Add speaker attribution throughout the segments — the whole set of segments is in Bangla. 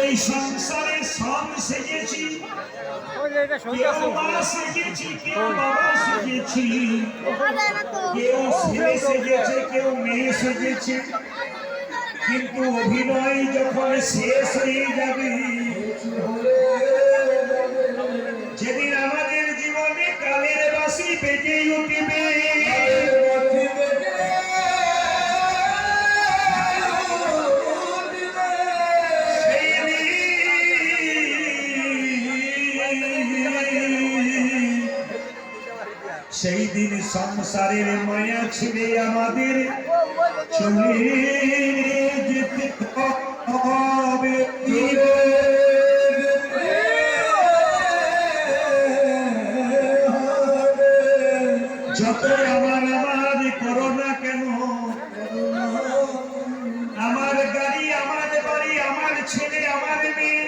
Speaker 1: এই সংসারে সব সেজেছি, কেউ মা সেজেছি, কেউ বাবা সেজেছি, কেউ ছেলে সেজেছে, কেউ মেয়ে সেজেছে, কিন্তু অভিনয় যখন শেষ হয়ে যাবে, যেদিন আমাদের জীবনে কালের বাঁশি বেজে উঠবে, সেই দিন সংসারের মায়া ছেড়ে আমাদের চলে যেতে হবে। যত আমার করো না কেন, আমার গাড়ি, আমার বাড়ি, আমার ছেলে, আমার মেয়ে,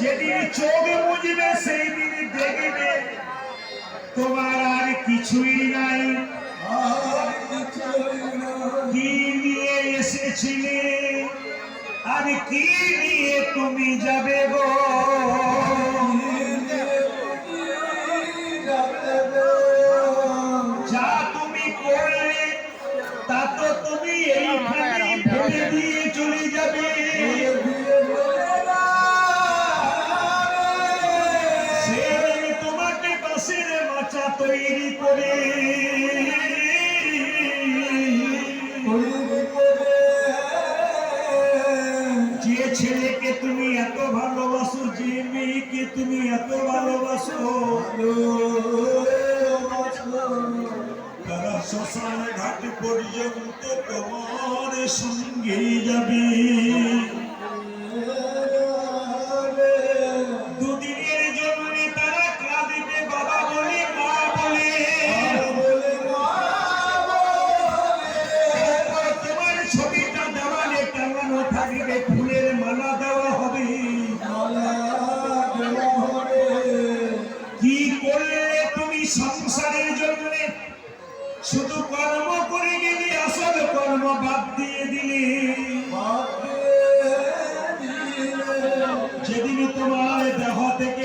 Speaker 1: যেদিন চোখ বুঝবে সেই দিন দেখবে তোমার আর কিছুই নাই। কি নিয়ে এসেছিলে আর কি নিয়ে তুমি যাবে গো? যা তুমি করলে তা তো তুমি এইখানে ফেলে দিয়ে চলে যাবে। তোমাকে বাঁশের মাচা তৈরি করে যে ছেলেকে তুমি এত ভালোবাসো, যে মেয়েকে তুমি এত ভালোবাসো, তারা শ্মশান ঘাট পর্যন্ত তোমার সঙ্গে যাবে। দুদিনের জন্য তারা কাঁদবে বাবা বলে, মা বলে, তোমার ছবিটা দেওয়ালে টাঙানো থাকবে, ফুলের মালা দেওয়া হবে। কি করলে তুমি সংসারের জন্য? শুধু কর্ম করে গেলে, আসল কর্ম বাদ দিয়ে দিলে। যেদিন তোমার দেহ থেকে